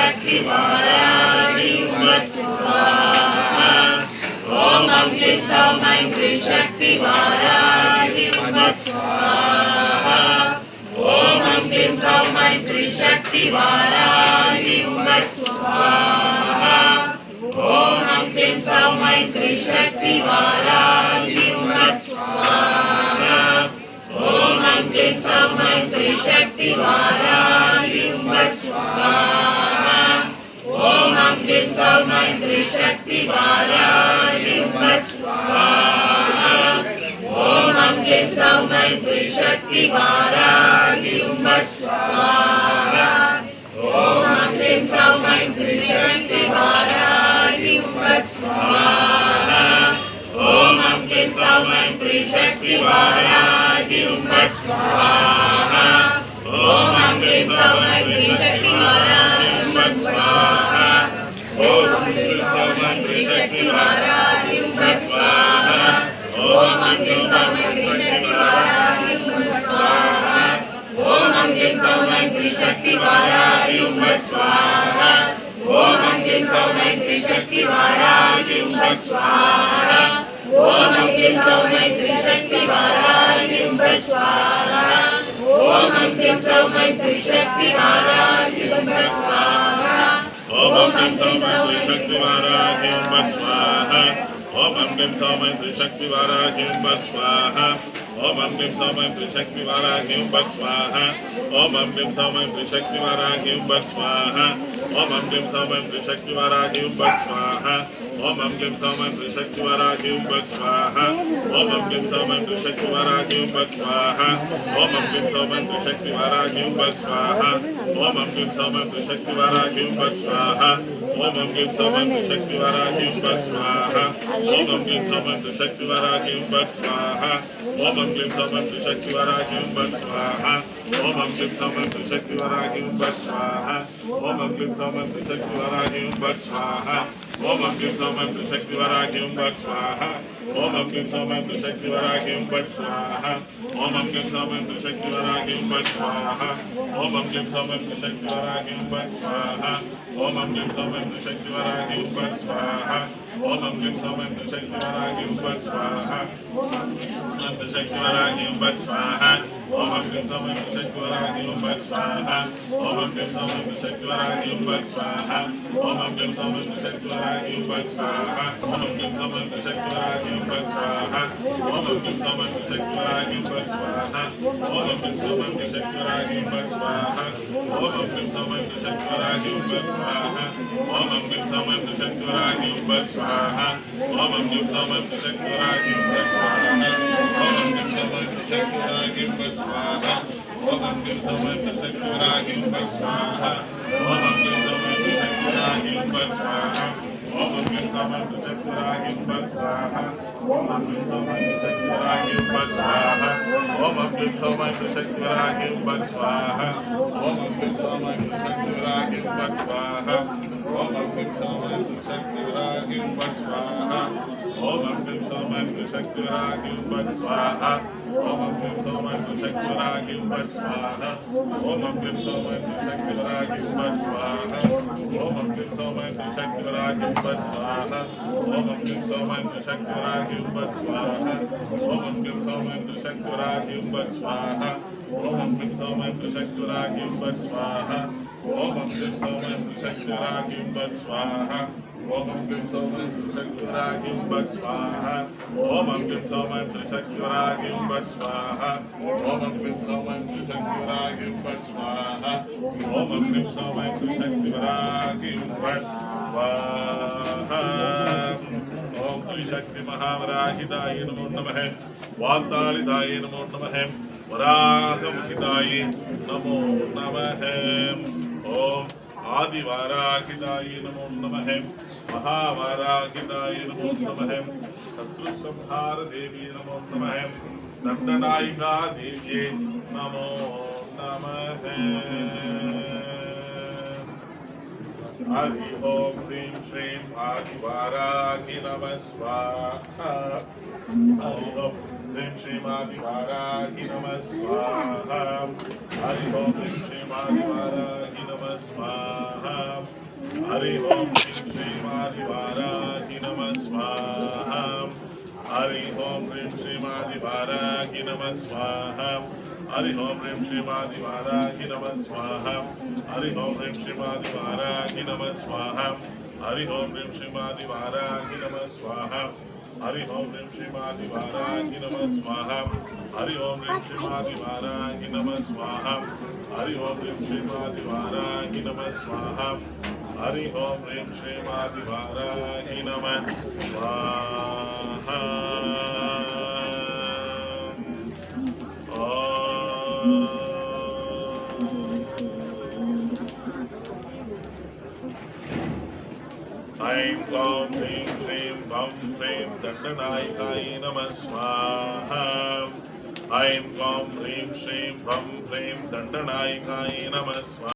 त्रिशक्तिवाराहि वत् स्वाहा ॐ क्लीं सौम्यै त्रिशक्तिवाराहि वत् स्वाहा ॐ क्लीं सौम्यै त्रिशक्तिवाराहि वत् स्वाहा ॐ क्लीं सौम्यै त्रिशक्तिवाराहि वत् स्वाहा ॐ क्लीं सौम्यै त्रिशक्तिवाराहि वत् स्वाहा ॐ क्लीं सौम्यै त्रिशक्तिवाराहि वत् स्वाहा ॐ क्लीं सौम्यै त्रिशक्तिवाराहि वत् स्वाहा ॐ क्लीं सौम्यै त्रिशक्तिवाराहि वत् स्वाहा ॐ क्लीं सौम्यै त्रिशक्तिवाराहि वत् स्वाहा ॐ क्लीं सौम्यै त्रिशक्तिवाराहि वत् स्वाहा ॐ क्लीं सौम्यै त्रिशक्तिवाराहि वत् स्वाहा ॐ क्लीं सौम्यै त्रिशक्तिवाराहि वत् स्वाहा ॐ क्लीं सौम्यै त्रिशक्तिवाराहि वत् स्वाहा ॐ क्लीं सौम्यै त्रिशक्तिवाराहि वत् स्वाहा ॐ क्लीं सौम्यै त्रिशक्तिवाराहि वत् स्वाहा ॐ क्लीं सौम्यै त्रिशक्तिवाराहि वत् स्वाहा ॐ क्लीं सौम्यै त्रिशक्तिवाराहि वत् स्वाहा ॐ क्लीं सौम्यै त्रिशक्तिवाराहि वत् स्वाहा ॐ क्लीं सौम्यै त्रिशक्तिवाराहि वत् स्वाहा ॐ क्लीं सौम्यै त्रिशक्तिवाराहि वत् स्वाहा ॐ क्लीं सौम्यै त्रिशक्तिवाराहि वत् स्वाहा ॐ क्लीं सौम्यै त्रिशक्तिवाराहि वत् स्वाहा ॐ क्लीं सौम्यै त्रिशक्तिवाराहि वत् स्वाहा ॐ क्लीं सौम्यै त्रिशक्तिवाराहि वत् स्वाहा ॐ क्लीं सौम्यै त्रिशक्तिवाराहि वत् स्वाहा ॐ क्लीं सौम्यै त्रिशक्तिवाराहि वत् स्वाहा ॐ क्लीं सौम्यै त्रिशक्तिवाराहि वत् स्वाहा ॐ क्लीं सौम्यै त्रिशक्तिवाराहि वत् स्वाहा ॐ क्लीं सौम्यै त्रिशक्तिवाराहि वत् स्वाहा ॐ क्लीं सौम्यै त्रिशक्तिवाराहि वत् स्वाहा ॐ क्लीं सौम्यै त्रिशक्तिवाराहि वत् स्वाहा ॐ क्लीं सौम्यै त्रिशक्तिवाराहि वत् स्वाहा ॐ क्लीं सौम्यै त्रिशक्तिवाराहि वत् स्वाहा ॐ क्लीं सौम्यै त्रिशक्तिवाराहि वत् स्वाहा ॐ क्लीं सौम्यै त्रिशक्तिवाराहि वत् स्वाहा ॐ क्लीं सौम्यै त्रिशक्तिवाराहि वत् स्वाहा त्रिशक्तिवाराहि वत् स्वाहा ॐ क्लीं सौम्यै त्रिशक्तिवाराहि वत् स्वाहा ॐ क्लीं सौम्यै त्रिशक्तिवाराहि वत् स्वाहा ॐ क्लीं सौम्यै त्रिशक्तिवाराहि वत् स्वाहा ॐ क्लीं सौम्यै त्रिशक्तिवाराहि वत् स्वाहा ॐ क्लीं सौम्यै त्रिशक्तिवाराहि वत् स्वाहा ॐ क्लीं सौम्यै त्रिशक्तिवाराहि वत् स्वाहा ॐ क्लीं सौम्यै त्रिशक्तिवाराहि वत् स्वाहा ॐ क्लीं सौम्यै त्रिशक्तिवाराहि वत् स्वाहा ॐ क्लीं सौम्यै त्रिशक्तिवाराहि वत् स्वाहा ॐ क्लीं सौम्यै त्रिशक्तिवाराहि वत् स्वाहा ॐ क्लीं सौम्यै त्रिशक्तिवाराहि वत् स्वाहा ॐ क्लीं सौम्यै त्रिशक्तिवाराहि वत् स्वाहा ॐ क्लीं सौम्यै त्रिशक्तिवाराहि वत् स्वाहा ॐ क्लीं सौम्यै त्रिशक्तिवाराहि वत् स्वाहा ॐ क्लीं सौम्यै त्रिशक्तिवाराहि वत् स्वाहा ॐ क्लीं सौम्यै त्रिशक्तिवाराहि वत् स्वाहा ॐ क्लीं सौम्यै त्रिशक्तिवाराहि वत् स्वाहा ॐ क्लीं सौम्यै त्रिशक्तिवाराहि वत् स्वाहा ॐ क्लीं सौम्यै त्रिशक्तिवाराहि वत् स्वाहा ॐ क्लीं सौम्यै त्रिशक्तिवाराहि वत् स्वाहा ॐ क्लीं सौम्यै त्रिशक्तिवाराहि वत् स्वाहा ॐ क्लीं सौम्यै त्रिशक्तिवाराहि वत् स्वाहा ॐ क्लीं सौम्यै त्रिशक्तिवाराहि वत् स्वाहा ॐ क्लीं सौम्यै त्रिशक्तिवाराहि वत् स्वाहा ॐ क्लीं सौम्यै त्रिशक्तिवाराहि वत् स्वाहा ॐ क्लीं सौम्यै त्रिशक्तिवाराहि वत् स्वाहा ॐ क्लीं सौम्यै त्रिशक्तिवाराहि वत् स्वाहा ॐ क्लीं सौम्यै त्रिशक्तिवाराहि वत् स्वाहा ॐ क्लीं सौम्यै त्रिशक्तिवाराहि वत् स्वाहा ॐ त्रिशक्ति महावराहिताय नमो नमः वाग्दालिताय नमो नमः वराहमुखिताय नमो नमः ॐ आदिवाराहिताय नमो नमः महावाराहिताय नमो नमः शत्रुसंहार देवी नमो नमः दंडनायिका देव्ये नमो नमः हरि ओम ह्रीं श्रीं आदिवाराहि नमः स्वाहा हरि ओम ह्रीं श्रीं आदिवाराहि नमः स्वाहा हरि ओम ह्रीं श्रीं आदिवाराहि नमः स्वाहा हरि ओम ह्रीं श्रीमादिवाराहि नमः स्वाहा हरि ओम ह्रीं श्रीमादिवाराहि नमः स्वाहा हरि ओम ह्रीं श्रीमादिवाराहि नमः स्वाहा हरि ओम ह्रीं श्रीमादिवाराहि नमः स्वाहा हरि ओम ह्रीं श्रीमादिवाराहि नमः स्वाहा हरि ओम ह्रीं श्रीमादिवाराहि नमः स्वाहा हरि ओम ह्रीं श्रीमादिवाराहि नमः स्वाहा हरि ओम ह्रीं श्रीमादिवाराहि नमः स्वाहा हरि ओम ह्रीं श्रीमादिवाराहि नमः स्वाहा ऐं क्लौं ह्रीं क्लीं बं ह्रीं दण्डनायकाय नमः स्वाहा ऐं क्लौं ह्रीं श्रीं बं ह्रीं दण्डनायकाय नमः स्वाहा।